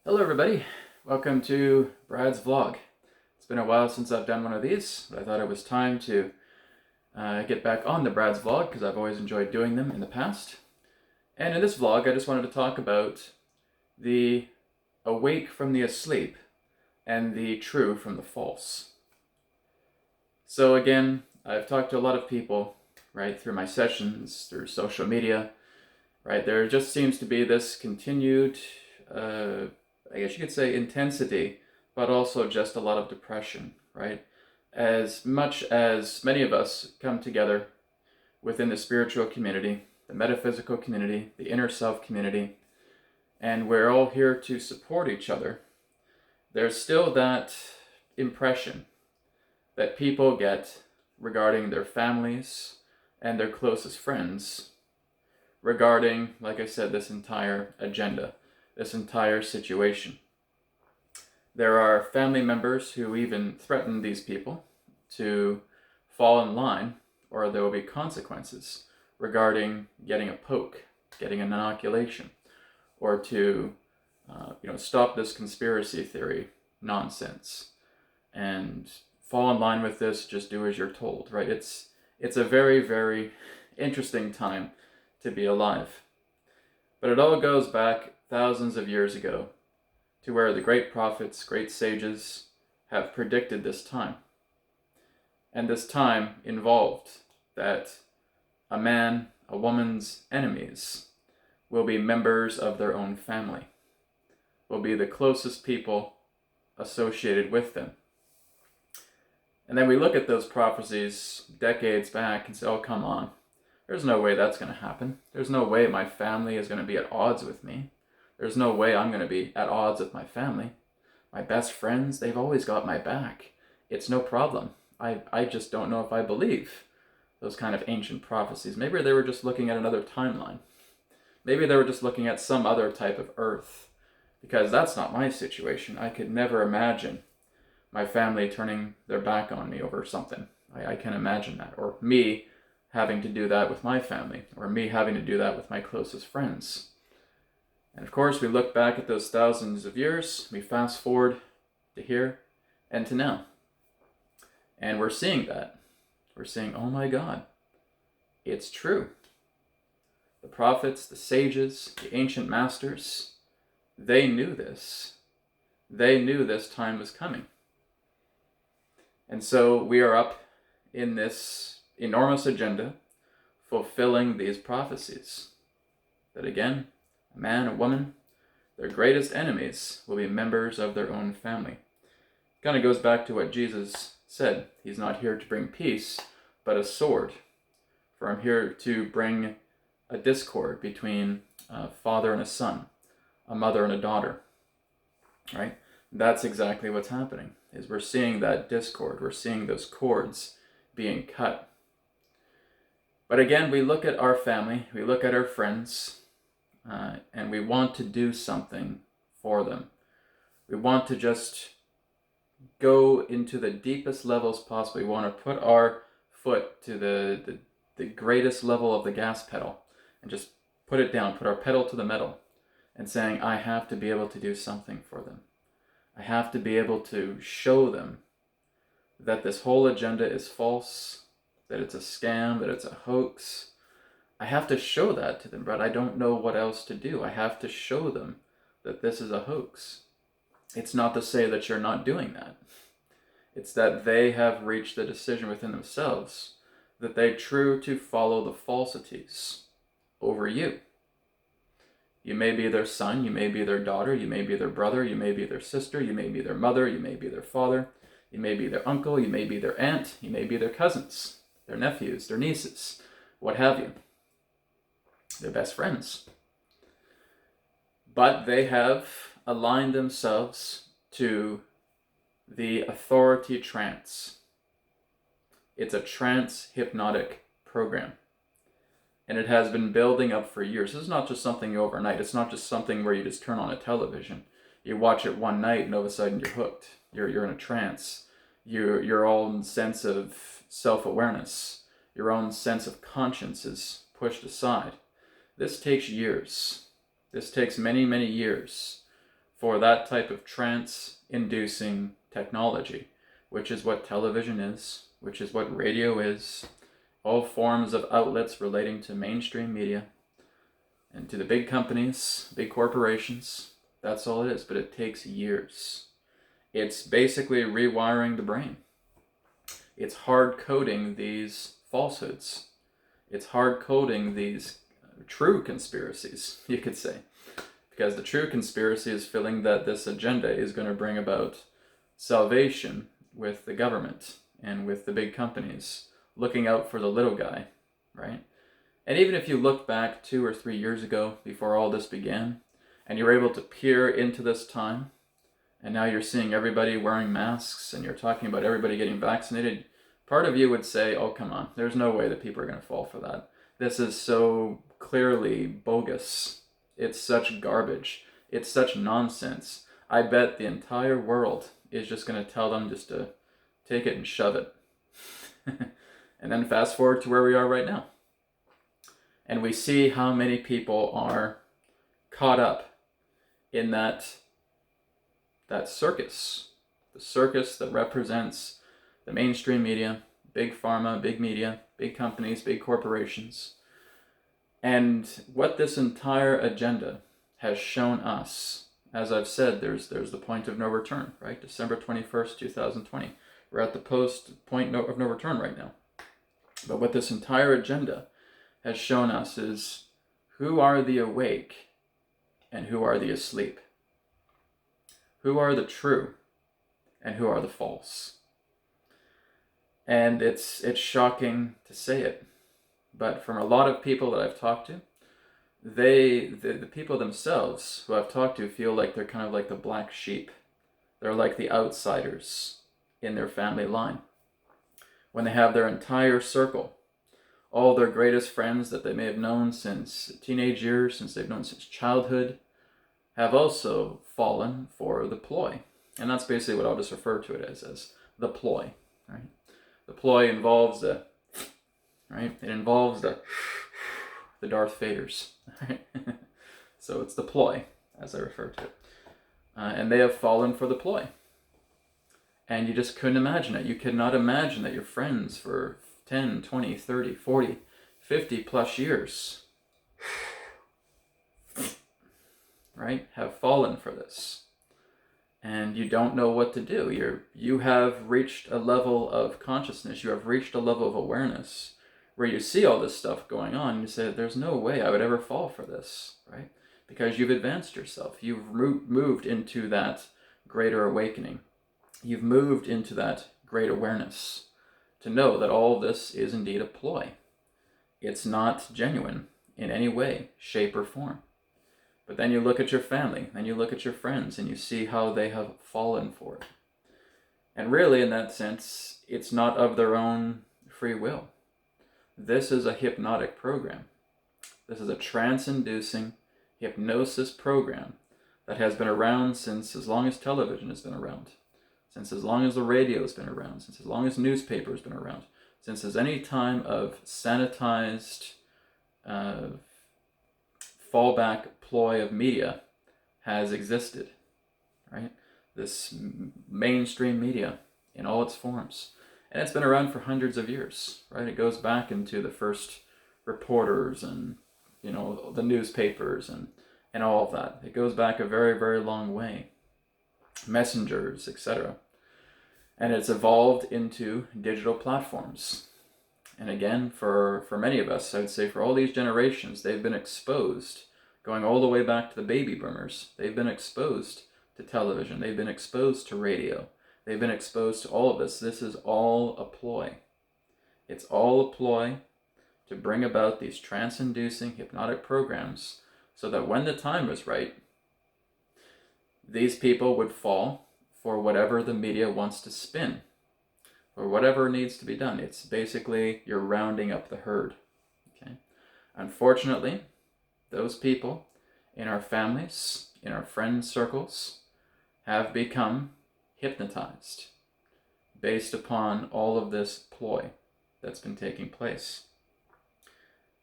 Hello everybody, welcome to Brad's vlog. It's been a while since I've done one of these, but I thought it was time to get back on the Brad's vlog because I've always enjoyed doing them in the past. And in this vlog I just wanted to talk about the awake from the asleep and the true from the false. So again, I've talked to a lot of people, right, through my sessions, through social media, right. There just seems to be this continued I guess you could say intensity, but also just a lot of depression, right? As much as many of us come together within the spiritual community, the metaphysical community, the inner self community, and we're all here to support each other, there's still that impression that people get regarding their families and their closest friends regarding, like I said, this entire agenda, this entire situation. There are family members who even threaten these people to fall in line, or there will be consequences regarding getting a poke, getting an inoculation, or to stop this conspiracy theory nonsense and fall in line with this. Just do as you're told, right? It's a very, very interesting time to be alive. But it all goes back thousands of years ago to where the great prophets, great sages have predicted this time. And this time involved that a man, a woman's enemies will be members of their own family, will be the closest people associated with them. And then we look at those prophecies decades back and say, oh, come on. There's no way that's going to happen. There's no way my family is going to be at odds with me. There's no way I'm going to be at odds with my family. My best friends, they've always got my back. It's no problem. I just don't know if I believe those kind of ancient prophecies. Maybe they were just looking at another timeline. Maybe they were just looking at some other type of earth. Because that's not my situation. I could never imagine my family turning their back on me over something. I can't imagine that. Or me having to do that with my family. Or me having to do that with my closest friends. And of course, we look back at those thousands of years, we fast forward to here and to now. And we're seeing that. We're saying, oh my God, it's true. The prophets, the sages, the ancient masters, they knew this. They knew this time was coming. And so we are up in this enormous agenda, fulfilling these prophecies. That again, a man, a woman, their greatest enemies will be members of their own family. Kind of goes back to what Jesus said. He's not here to bring peace, but a sword. For I'm here to bring a discord between a father and a son, a mother and a daughter. Right? That's exactly what's happening. Is we're seeing that discord. We're seeing those cords being cut. But again, we look at our family, we look at our friends, and we want to do something for them. We want to just go into the deepest levels possible. We want to put our foot to the greatest level of the gas pedal and just put it down, put our pedal to the metal and saying, I have to be able to do something for them. I have to be able to show them that this whole agenda is false, that it's a scam, that it's a hoax. I have to show that to them, but I don't know what else to do. I have to show them that this is a hoax. It's not to say that you're not doing that. It's that they have reached the decision within themselves that they true to follow the falsities over you. You may be their son, you may be their daughter, you may be their brother, you may be their sister, you may be their mother, you may be their father, you may be their uncle, you may be their aunt, you may be their cousins, their nephews, their nieces, what have you. Their best friends. But they have aligned themselves to the authority trance. It's a trance hypnotic program. And it has been building up for years. This is not just something overnight. It's not just something where you just turn on a television. You watch it one night and all of a sudden you're hooked. You're in a trance. Your own sense of self-awareness, your own sense of conscience is pushed aside. This takes years. This takes many, many years for that type of trance-inducing technology, which is what television is, which is what radio is, all forms of outlets relating to mainstream media and to the big companies, big corporations. That's all it is, but it takes years. It's basically rewiring the brain. It's hard coding these falsehoods. It's hard coding these true conspiracies, you could say. Because the true conspiracy is feeling that this agenda is going to bring about salvation with the government and with the big companies, looking out for the little guy, right? And even if you look back 2 or 3 years ago, before all this began, and you're able to peer into this time, and now you're seeing everybody wearing masks, and you're talking about everybody getting vaccinated, part of you would say, oh, come on, there's no way that people are going to fall for that. This is so clearly bogus. It's such garbage. It's such nonsense. I bet the entire world is just going to tell them just to take it and shove it. And then fast forward to where we are right now. And we see how many people are caught up in that circus. The circus that represents the mainstream media, big pharma, big media, big companies, big corporations. And what this entire agenda has shown us, as I've said, there's the point of no return, right? December 21st, 2020. We're at the point of no return right now. But what this entire agenda has shown us is who are the awake and who are the asleep. Who are the true and who are the false. And it's shocking to say it. But from a lot of people that I've talked to, the people themselves who I've talked to feel like they're kind of like the black sheep. They're like the outsiders in their family line. When they have their entire circle, all their greatest friends that they may have known since teenage years, since they've known since childhood, have also fallen for the ploy. And that's basically what I'll just refer to it as the ploy. Right? The ploy involves the right? It involves the Darth Vaders, right? So it's the ploy, as I refer to it. And they have fallen for the ploy. And you just couldn't imagine it. You could not imagine that your friends for 10, 20, 30, 40, 50 plus years, right, have fallen for this. And you don't know what to do. You have reached a level of consciousness. You have reached a level of awareness where you see all this stuff going on, and you say, there's no way I would ever fall for this, right? Because you've advanced yourself. You've moved into that greater awakening. You've moved into that great awareness to know that all this is indeed a ploy. It's not genuine in any way, shape, or form. But then you look at your family, and you look at your friends, and you see how they have fallen for it. And really, in that sense, it's not of their own free will. This is a hypnotic program. This is a trance-inducing hypnosis program that has been around since as long as television has been around, since as long as the radio has been around, since as long as newspaper has been around, since as any time of sanitized fallback ploy of media has existed, right? This mainstream media in all its forms. And it's been around for hundreds of years, right? It goes back into the first reporters and, the newspapers and all of that. It goes back a very, very long way. Messengers, etc. And it's evolved into digital platforms. And again, for many of us, I would say for all these generations, they've been exposed, going all the way back to the baby boomers. They've been exposed to television. They've been exposed to radio. They've been exposed to all of this. This is all a ploy. It's all a ploy to bring about these trance-inducing hypnotic programs so that when the time was right, these people would fall for whatever the media wants to spin, or whatever needs to be done. It's basically you're rounding up the herd. Okay? Unfortunately, those people in our families, in our friend circles, have become hypnotized based upon all of this ploy that's been taking place.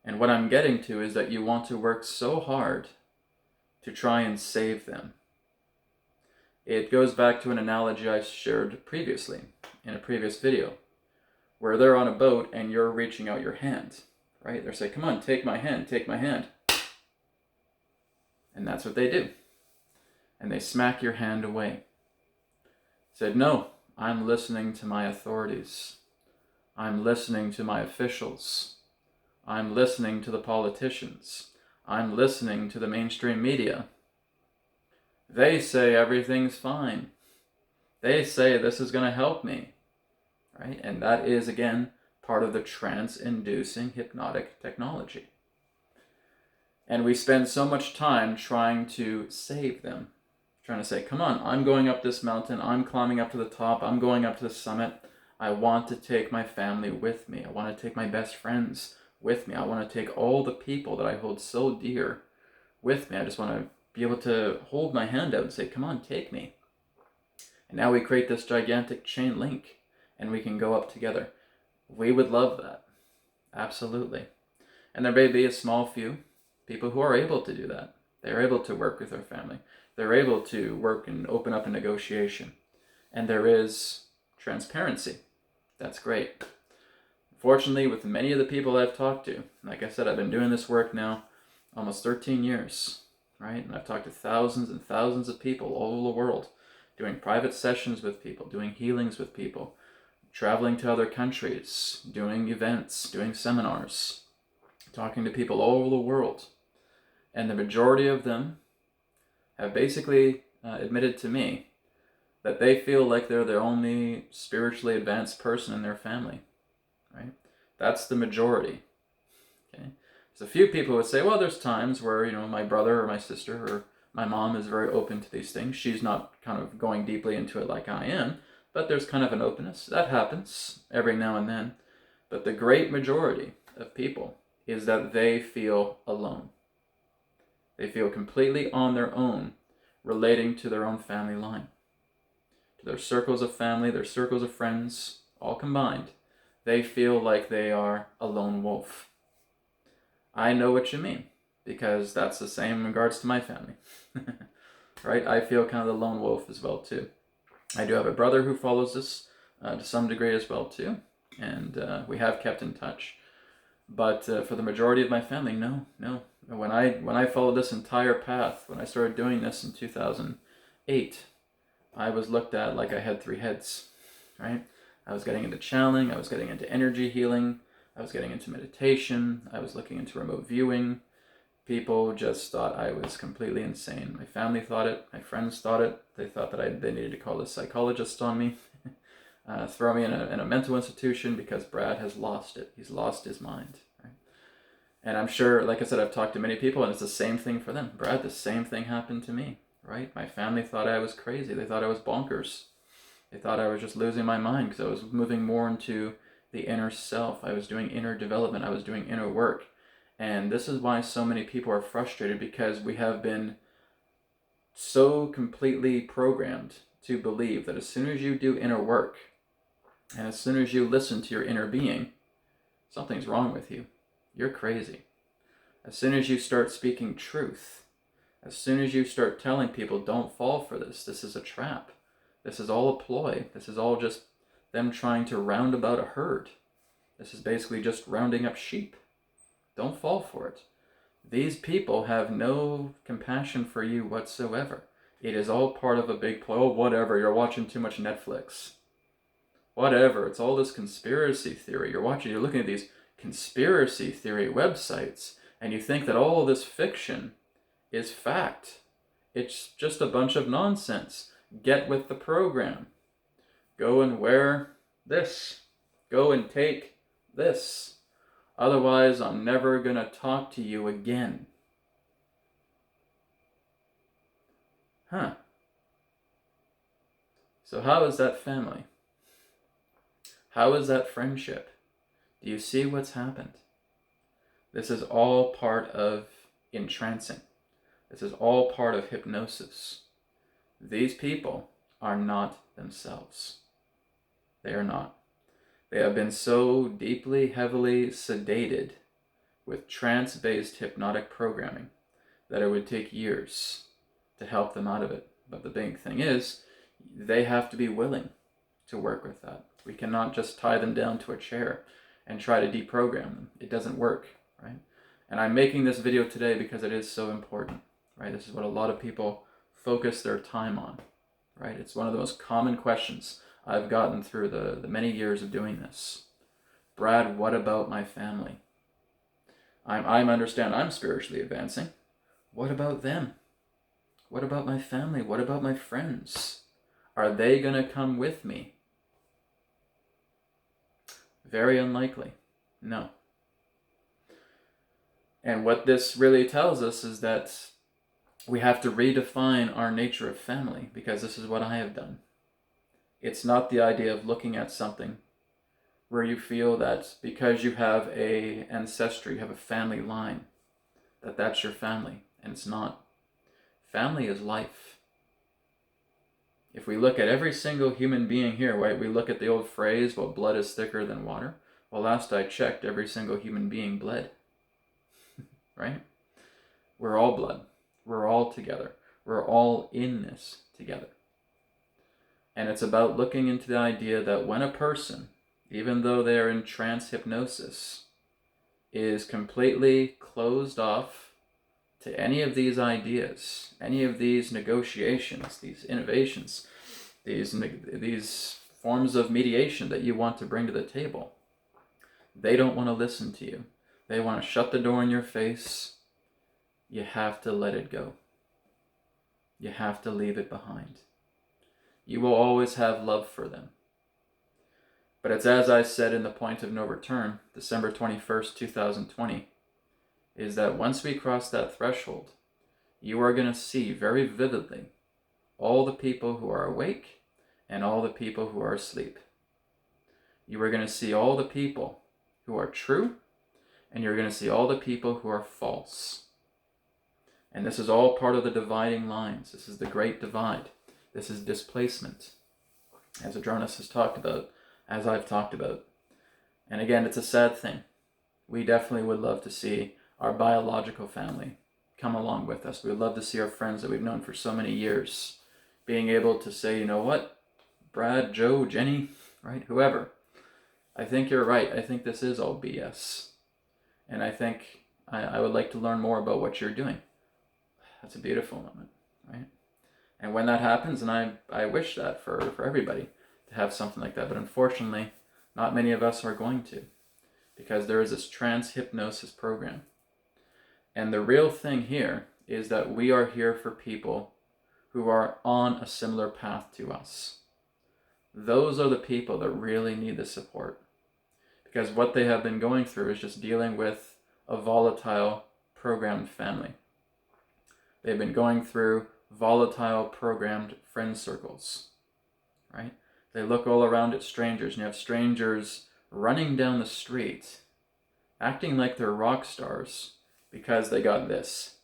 And what I'm getting to is that you want to work so hard to try and save them. It goes back to an analogy I shared previously in a previous video, where they're on a boat and you're reaching out your hand, right? They're saying, come on, take my hand, take my hand. And that's what they do. And they smack your hand away. Said, no, I'm listening to my authorities. I'm listening to my officials. I'm listening to the politicians. I'm listening to the mainstream media. They say everything's fine. They say this is going to help me, right? And that is, again, part of the trance-inducing hypnotic technology. And we spend so much time trying to save them. Trying to say, come on, I'm going up this mountain. I'm climbing up to the top. I'm going up to the summit. I want to take my family with me. I want to take my best friends with me. I want to take all the people that I hold so dear with me. I just want to be able to hold my hand out and say, come on, take me. And now we create this gigantic chain link and we can go up together. We would love that. Absolutely. And there may be a small few people who are able to do that. They're able to work with their family. They're able to work and open up a negotiation. And there is transparency. That's great. Fortunately, with many of the people I've talked to, like I said, I've been doing this work now almost 13 years, right? And I've talked to thousands and thousands of people all over the world, doing private sessions with people, doing healings with people, traveling to other countries, doing events, doing seminars, talking to people all over the world. And the majority of them have basically admitted to me that they feel like they're the only spiritually advanced person in their family, right? That's the majority, okay? So a few people would say, well, there's times where, my brother or my sister or my mom is very open to these things. She's not kind of going deeply into it like I am, but there's kind of an openness. That happens every now and then. But the great majority of people is that they feel alone. They feel completely on their own relating to their own family line. To their circles of family, their circles of friends, all combined. They feel like they are a lone wolf. I know what you mean, because that's the same in regards to my family. Right? I feel kind of the lone wolf as well too. I do have a brother who follows this to some degree as well too, and we have kept in touch. But for the majority of my family, no. When I followed this entire path, when I started doing this in 2008, I was looked at like I had 3 heads, right? I was getting into channeling, I was getting into energy healing, I was getting into meditation, I was looking into remote viewing. People just thought I was completely insane. My family thought it, my friends thought it. They thought that they needed to call a psychologist on me, throw me in a mental institution because Brad has lost it. He's lost his mind. Right? And I'm sure, like I said, I've talked to many people and it's the same thing for them. Brad, the same thing happened to me, right? My family thought I was crazy. They thought I was bonkers. They thought I was just losing my mind because I was moving more into the inner self. I was doing inner development. I was doing inner work. And this is why so many people are frustrated, because we have been so completely programmed to believe that as soon as you do inner work, and as soon as you listen to your inner being, something's wrong with you. You're crazy. As soon as you start speaking truth, as soon as you start telling people, don't fall for this, this is a trap, this is all a ploy, this is all just them trying to round about a herd. This is basically just rounding up sheep. Don't fall for it. These people have no compassion for you whatsoever. It is all part of a big ploy. Oh, whatever, you're watching too much Netflix. Whatever, it's all this conspiracy theory. You're looking at these conspiracy theory websites, and you think that all this fiction is fact. It's just a bunch of nonsense. Get with the program. Go and wear this. Go and take this. Otherwise, I'm never going to talk to you again. Huh. So how is that family? How is that friendship? Do you see what's happened? This is all part of entrancing. This is all part of hypnosis. These people are not themselves. They are not. They have been so deeply, heavily sedated with trance-based hypnotic programming that it would take years to help them out of it. But the big thing is, they have to be willing to work with that. We cannot just tie them down to a chair and try to deprogram them. It doesn't work, right? And I'm making this video today because it is so important, right? This is what a lot of people focus their time on, right? It's one of the most common questions I've gotten through the many years of doing this. Brad, what about my family? I understand I'm spiritually advancing. What about them? What about my family? What about my friends? Are they going to come with me? Very unlikely. No. And what this really tells us is that we have to redefine our nature of family, because this is what I have done. It's not the idea of looking at something where you feel that because you have a ancestry, you have a family line, that that's your family, and it's not. Family is life. If we look at every single human being here, right, we look at the old phrase, well, blood is thicker than water. Well, last I checked, every single human being bled, right? We're all blood. We're all together. We're all in this together. And it's about looking into the idea that when a person, even though they're in trance hypnosis, is completely closed off to any of these ideas, any of these negotiations, these innovations, these forms of mediation that you want to bring to the table, they don't want to listen to you. They want to shut the door in your face. You have to let it go. You have to leave it behind. You will always have love for them. But it's as I said in The Point of No Return, December 21st, 2020, is that once we cross that threshold, you are going to see very vividly all the people who are awake and all the people who are asleep. You are going to see all the people who are true, and you're going to see all the people who are false. And this is all part of the dividing lines. This is the great divide. This is displacement, as Adronis has talked about, as I've talked about. And again, it's a sad thing. We definitely would love to see our biological family come along with us. We would love to see our friends that we've known for so many years being able to say, you know what, Brad, Joe, Jenny, right, whoever, I think you're right. I think this is all BS. And I think I would like to learn more about what you're doing. That's a beautiful moment, right? And when that happens, and I wish that for everybody to have something like that, but unfortunately, not many of us are going to, because there is this trance hypnosis program. And the real thing here is that we are here for people who are on a similar path to us. Those are the people that really need the support, because what they have been going through is just dealing with a volatile programmed family. They've been going through volatile programmed friend circles, right? They look all around at strangers, and you have strangers running down the street, acting like they're rock stars because they got this.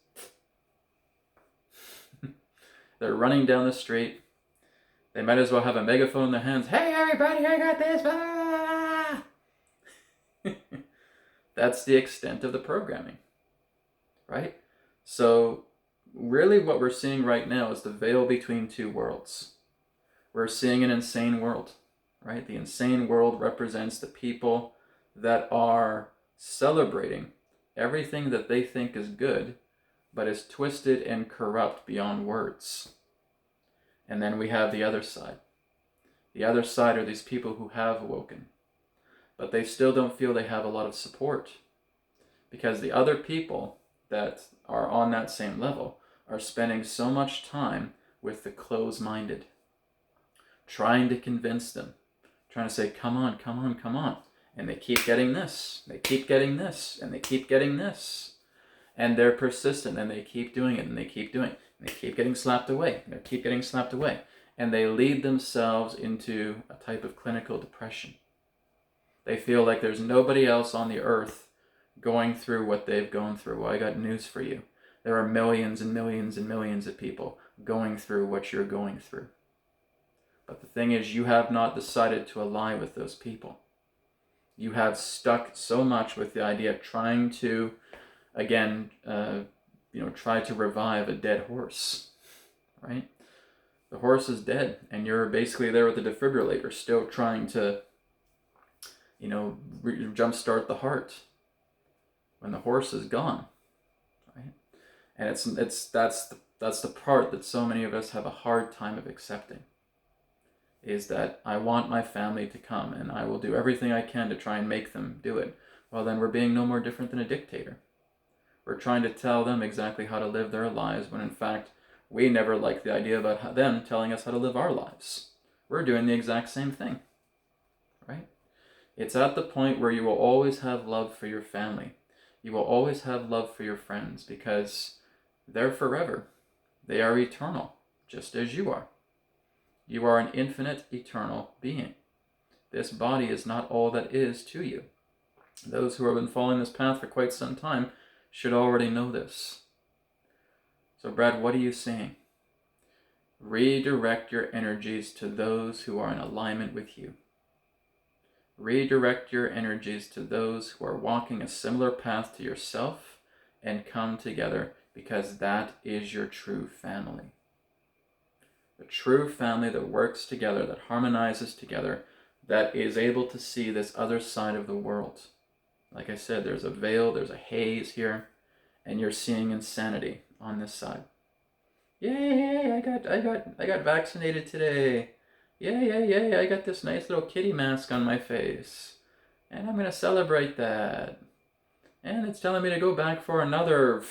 They're running down the street. They might as well have a megaphone in their hands. Hey everybody, I got this. Blah! That's the extent of the programming, right? So really what we're seeing right now is the veil between two worlds. We're seeing an insane world, right? The insane world represents the people that are celebrating everything that they think is good, but is twisted and corrupt beyond words. And then we have the other side. The other side are these people who have awoken, but they still don't feel they have a lot of support, because the other people that are on that same level are spending so much time with the closed-minded, trying to convince them, trying to say, come on, come on, come on. And they keep getting this, they keep getting this, and they keep getting this. And they're persistent, and they keep doing it, and they keep doing it. And they keep getting slapped away, and they keep getting slapped away. And they lead themselves into a type of clinical depression. They feel like there's nobody else on the earth going through what they've gone through. Well, I got news for you. There are millions and millions and millions of people going through what you're going through. But the thing is, you have not decided to ally with those people. You have stuck so much with the idea of trying to, again, try to revive a dead horse, right? The horse is dead, and you're basically there with the defibrillator, still trying to, jumpstart the heart when the horse is gone, right? And that's the part that so many of us have a hard time of accepting, is that I want my family to come, and I will do everything I can to try and make them do it. Well, then we're being no more different than a dictator. We're trying to tell them exactly how to live their lives, when in fact, we never liked the idea about them telling us how to live our lives. We're doing the exact same thing, right? It's at the point where you will always have love for your family. You will always have love for your friends, because they're forever. They are eternal, just as you are. You are an infinite, eternal being. This body is not all that is to you. Those who have been following this path for quite some time should already know this. So, Brad, what are you saying? Redirect your energies to those who are in alignment with you. Redirect your energies to those who are walking a similar path to yourself, and come together, because that is your true family. The true family that works together, that harmonizes together, that is able to see this other side of the world. Like I said, there's a veil, there's a haze here, and you're seeing insanity on this side. Yay, I got vaccinated today. Yay, I got this nice little kitty mask on my face. And I'm going to celebrate that. And it's telling me to go back for another.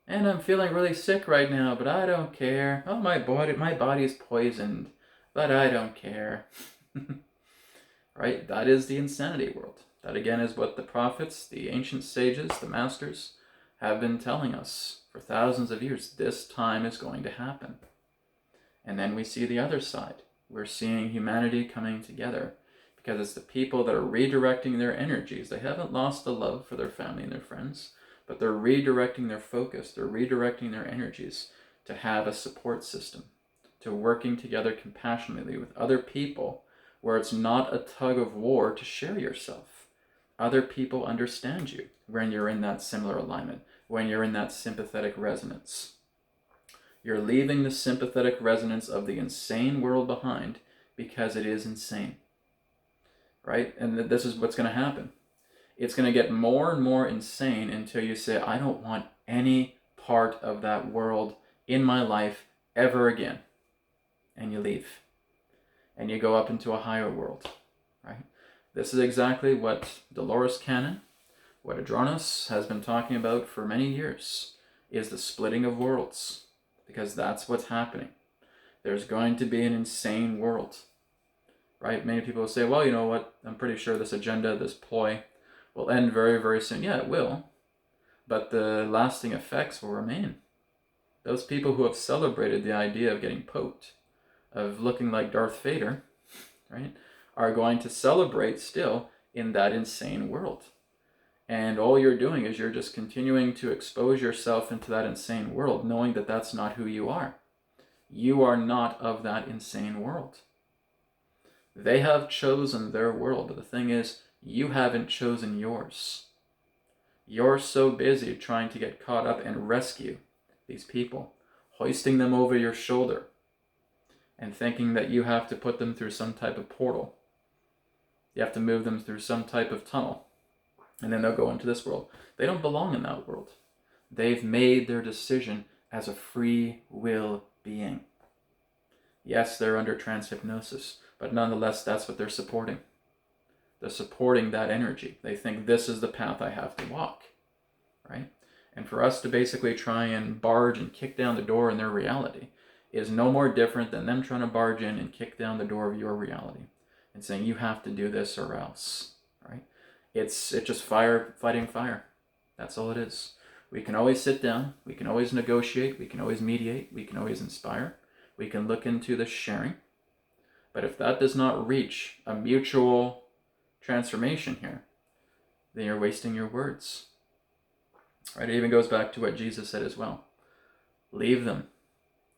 And I'm feeling really sick right now, but I don't care. Oh, my body's poisoned, but I don't care. Right? That is the insanity world. That again is what the prophets, the ancient sages, the masters have been telling us for thousands of years. This time is going to happen. And then we see the other side. We're seeing humanity coming together, because it's the people that are redirecting their energies. They haven't lost the love for their family and their friends, but they're redirecting their focus. They're redirecting their energies to have a support system, to working together compassionately with other people, where it's not a tug of war to share yourself. Other people understand you when you're in that similar alignment, when you're in that sympathetic resonance. You're leaving the sympathetic resonance of the insane world behind, because it is insane, right? And this is what's going to happen. It's going to get more and more insane until you say, I don't want any part of that world in my life ever again. And you leave. And you go up into a higher world, right? This is exactly what Dolores Cannon, what Adronis has been talking about for many years, is the splitting of worlds. Because that's what's happening. There's going to be an insane world, right? Many people will say, well, you know what? I'm pretty sure this agenda, this ploy, will end very, very soon. Yeah, it will. But the lasting effects will remain. Those people who have celebrated the idea of getting poked, of looking like Darth Vader, right, are going to celebrate still in that insane world. And all you're doing is you're just continuing to expose yourself into that insane world, knowing that that's not who you are. You are not of that insane world. They have chosen their world, but the thing is, you haven't chosen yours. You're so busy trying to get caught up and rescue these people, hoisting them over your shoulder, and thinking that you have to put them through some type of portal. You have to move them through some type of tunnel. And then they'll go into this world. They don't belong in that world. They've made their decision as a free will being. Yes, they're under transhypnosis, but nonetheless, that's what they're supporting. They're supporting that energy. They think this is the path I have to walk, right? And for us to basically try and barge and kick down the door in their reality is no more different than them trying to barge in and kick down the door of your reality and saying you have to do this or else, right? It's just fire fighting fire. That's all it is. We can always sit down. We can always negotiate. We can always mediate. We can always inspire. We can look into the sharing. But if that does not reach a mutual transformation here, then you're wasting your words. Right? It even goes back to what Jesus said as well. Leave them.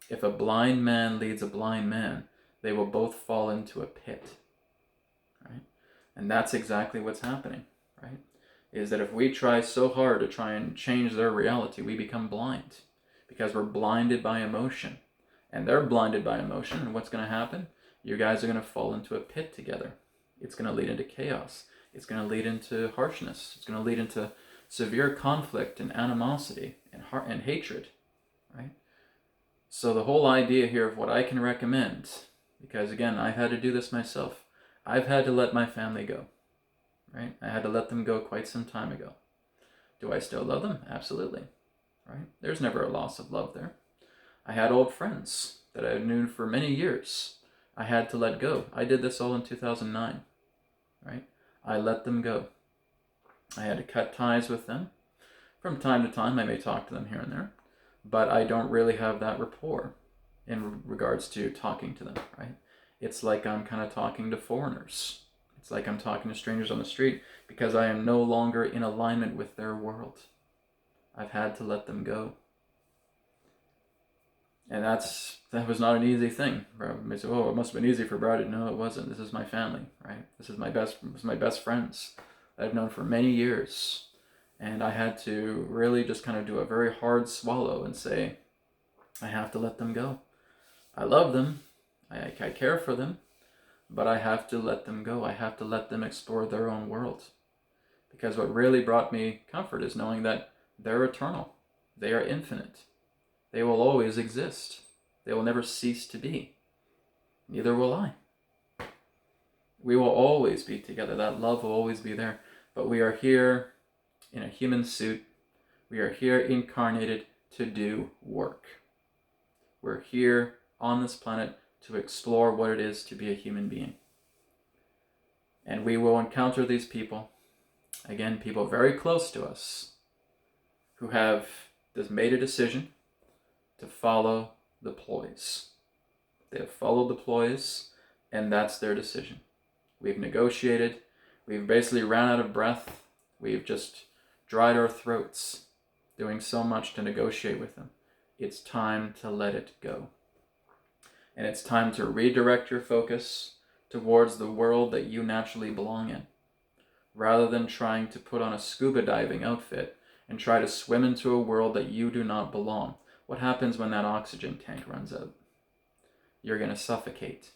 If a blind man leads a blind man, they will both fall into a pit. Right? And that's exactly what's happening, right? Is that if we try so hard to try and change their reality, we become blind, because we're blinded by emotion. and they're blinded by emotion, and what's going to happen? You guys are going to fall into a pit together. It's going to lead into chaos. It's going to lead into harshness. It's going to lead into severe conflict and animosity and hatred, right? So the whole idea here of what I can recommend, because again, I've had to do this myself. I've had to let my family go, right? I had to let them go quite some time ago. Do I still love them? Absolutely, right? There's never a loss of love there. I had old friends that I knew for many years. I had to let go. I did this all in 2009, right? I let them go. I had to cut ties with them. From time to time, I may talk to them here and there, but I don't really have that rapport in regards to talking to them, right? It's like I'm kind of talking to foreigners. It's like I'm talking to strangers on the street because I am no longer in alignment with their world. I've had to let them go. And that was not an easy thing. You say, oh, it must have been easy for Brad. No, it wasn't. This is my family, right? This is my best friends that I've known for many years. And I had to really just kind of do a very hard swallow and say, I have to let them go. I love them. I care for them. But I have to let them go. I have to let them explore their own world. Because what really brought me comfort is knowing that they're eternal. They are infinite. They will always exist. They will never cease to be. Neither will I. We will always be together. That love will always be there. But we are here in a human suit. We are here incarnated to do work. We're here on this planet to explore what it is to be a human being. And we will encounter these people, again, people very close to us, who have just made a decision to follow the ploys. They have followed the ploys, and that's their decision. We've negotiated. We've basically ran out of breath. We've just dried our throats doing so much to negotiate with them. It's time to let it go. And it's time to redirect your focus towards the world that you naturally belong in, rather than trying to put on a scuba diving outfit and try to swim into a world that you do not belong. What happens when that oxygen tank runs out? You're going to suffocate.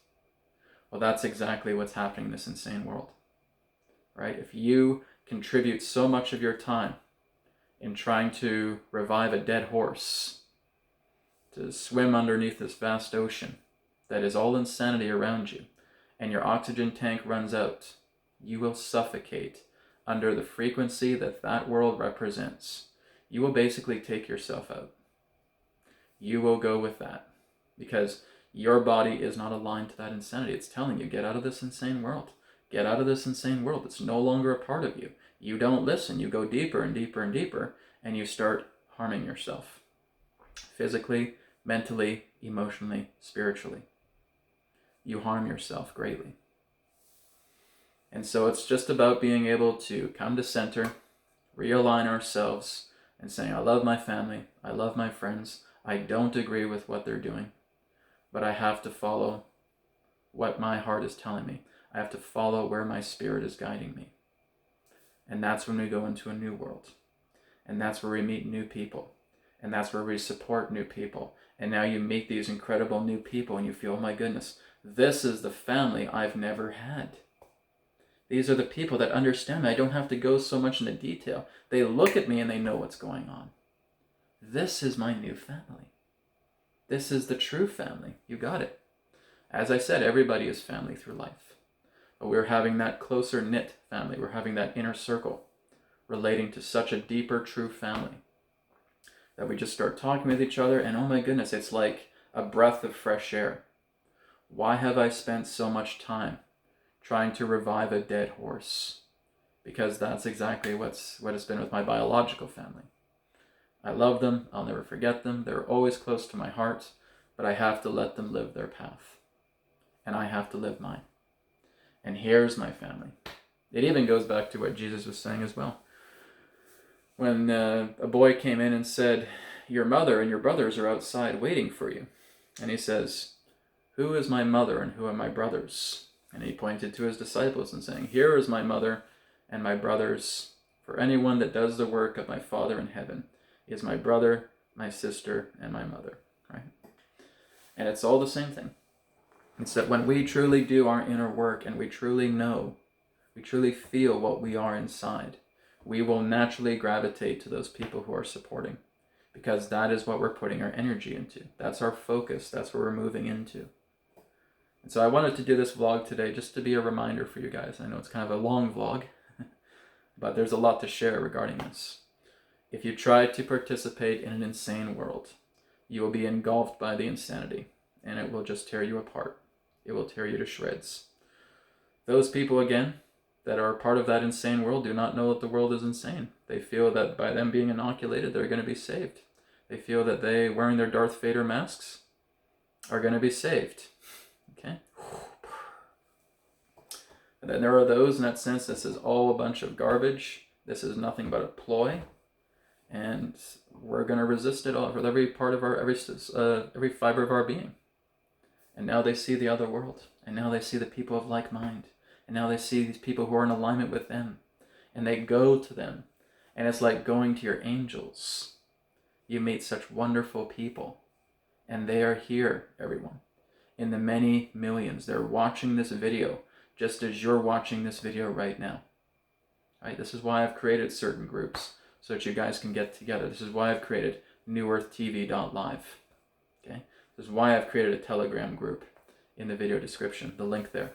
Well, that's exactly what's happening in this insane world, right? If you contribute so much of your time in trying to revive a dead horse, to swim underneath this vast ocean that is all insanity around you, and your oxygen tank runs out, you will suffocate under the frequency that that world represents. You will basically take yourself out. You will go with that because your body is not aligned to that insanity. It's telling you, get out of this insane world. Get out of this insane world. It's no longer a part of you. You don't listen. You go deeper and deeper and deeper, and you start harming yourself. Physically, mentally, emotionally, spiritually. You harm yourself greatly. And so it's just about being able to come to center, realign ourselves, and saying, I love my family, I love my friends, I don't agree with what they're doing, but I have to follow what my heart is telling me. I have to follow where my spirit is guiding me. And that's when we go into a new world. And that's where we meet new people. And that's where we support new people. And now you meet these incredible new people and you feel, oh my goodness, this is the family I've never had. These are the people that understand me. I don't have to go so much into detail. They look at me and they know what's going on. This is my new family. This is the true family. You got it. As I said, everybody is family through life. But we're having that closer knit family. We're having that inner circle relating to such a deeper, true family that we just start talking with each other and oh my goodness, it's like a breath of fresh air. Why have I spent so much time trying to revive a dead horse? Because that's exactly what it's been with my biological family. I love them. I'll never forget them. They're always close to my heart, but I have to let them live their path. And I have to live mine. And here's my family. It even goes back to what Jesus was saying as well. When a boy came in and said, your mother and your brothers are outside waiting for you. And he says, who is my mother and who are my brothers? And he pointed to his disciples and saying, here is my mother and my brothers. For anyone that does the work of my Father in heaven is my brother, my sister, and my mother. Right? And it's all the same thing. It's that when we truly do our inner work and we truly know, we truly feel what we are inside, we will naturally gravitate to those people who are supporting, because that is what we're putting our energy into. That's our focus. That's where we're moving into. And so I wanted to do this vlog today just to be a reminder for you guys. I know it's kind of a long vlog, but there's a lot to share regarding this. If you try to participate in an insane world, you will be engulfed by the insanity, and it will just tear you apart. It will tear you to shreds. Those people, again, that are part of that insane world do not know that the world is insane. They feel that by them being inoculated, they're going to be saved. They feel that they, wearing their Darth Vader masks, are going to be saved. Okay? And then there are those, in that sense, this is all a bunch of garbage. This is nothing but a ploy. And we're going to resist it all with every part of our, every fiber of our being. And now they see the other world. And now they see the people of like mind. And now they see these people who are in alignment with them. And they go to them. And it's like going to your angels. You meet such wonderful people. And they are here, everyone. In the many millions. They're watching this video just as you're watching this video right now. Right? This is why I've created certain groups so that you guys can get together. This is why I've created newearthtv.live. Okay? This is why I've created a Telegram group in the video description, the link there.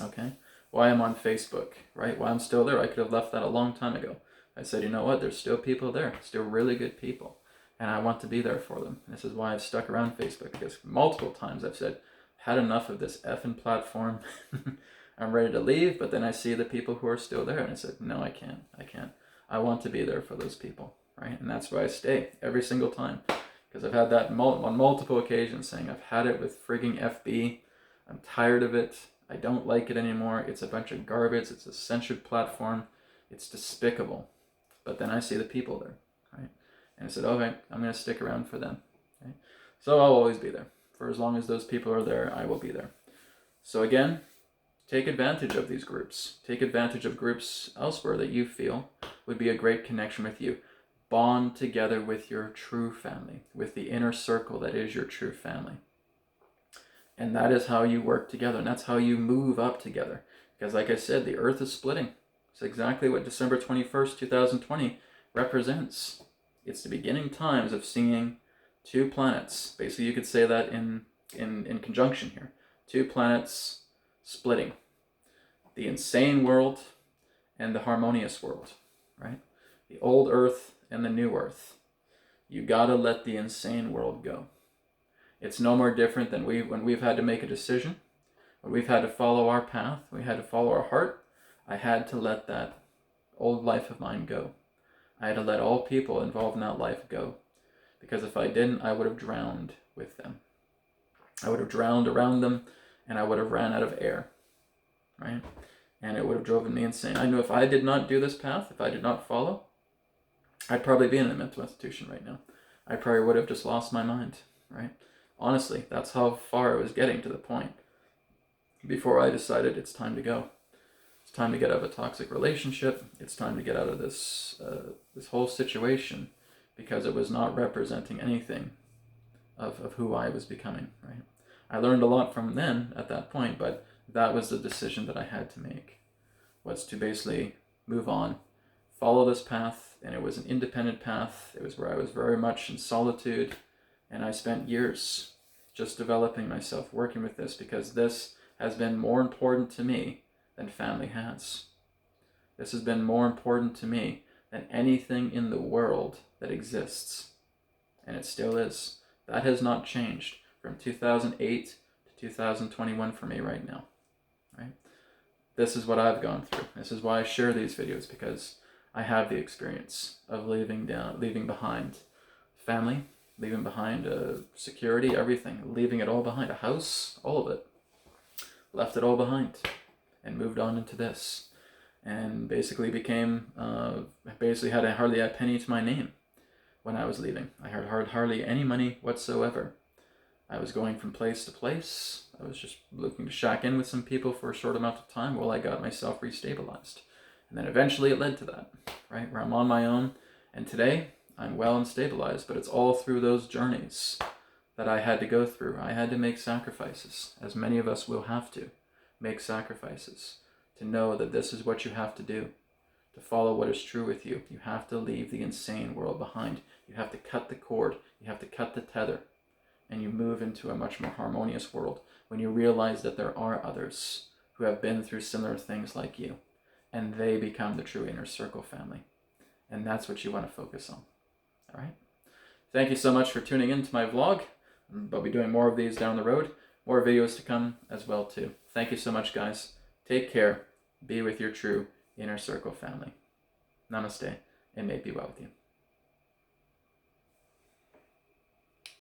Okay? Why I'm on Facebook, right? Why I'm still there. I could have left that a long time ago. I said, you know what? There's still people there. Still really good people. And I want to be there for them. And this is why I've stuck around Facebook, because multiple times I've said, had enough of this effing platform. I'm ready to leave, but then I see the people who are still there, and I said, no, I can't. I want to be there for those people, right? And that's why I stay every single time, because I've had that on multiple occasions saying, I've had it with frigging FB. I'm tired of it. I don't like it anymore. It's a bunch of garbage. It's a censored platform. It's despicable. But then I see the people there, right? And I said, okay, I'm going to stick around for them. Okay? So I'll always be there. For as long as those people are there, I will be there. So again, take advantage of these groups. Take advantage of groups elsewhere that you feel would be a great connection with you. Bond together with your true family, with the inner circle that is your true family. And that is how you work together, and that's how you move up together. Because like I said, the earth is splitting. It's exactly what December 21st, 2020 represents. It's the beginning times of seeing two planets. Basically, you could say that in conjunction here. Two planets splitting. The insane world and the harmonious world, right? The old earth and the new earth. You gotta let the insane world go. It's no more different than when we've had to make a decision, when we've had to follow our path, we had to follow our heart. I had to let that old life of mine go. I had to let all people involved in that life go. Because if I didn't, I would have drowned with them. I would have drowned around them, and I would have ran out of air, right? And it would have driven me insane. I know if I did not do this path, if I did not follow, I'd probably be in a mental institution right now. I probably would have just lost my mind, right? Honestly, that's how far I was getting, to the point before I decided it's time to go. It's time to get out of a toxic relationship. It's time to get out of this whole situation, because it was not representing anything of who I was becoming, right? I learned a lot from then at that point, but that was the decision that I had to make, was to basically move on, follow this path, and it was an independent path. It was where I was very much in solitude, and I spent years just developing myself, working with this, because this has been more important to me than family has. This has been more important to me than anything in the world that exists. And it still is. That has not changed from 2008 to 2021 for me right now. Right? This is what I've gone through. This is why I share these videos, because I have the experience of leaving behind family, leaving behind security, everything, leaving it all behind, a house, all of it. Left it all behind and moved on into this. And basically had hardly a penny to my name when I was leaving. I had hardly any money whatsoever. I was going from place to place. I was just looking to shack in with some people for a short amount of time while I got myself restabilized. And then eventually it led to that, right? Where I'm on my own. And today I'm well and stabilized, but it's all through those journeys that I had to go through. I had to make sacrifices, as many of us will have to make sacrifices, to know that this is what you have to do, to follow what is true with you. You have to leave the insane world behind. You have to cut the cord. You have to cut the tether. And you move into a much more harmonious world when you realize that there are others who have been through similar things like you, and they become the true inner circle family. And that's what you want to focus on. All right? Thank you so much for tuning in to my vlog. I'll be doing more of these down the road. More videos to come as well too. Thank you so much, guys. Take care. Be with your true inner circle family. Namaste, and may it be well with you.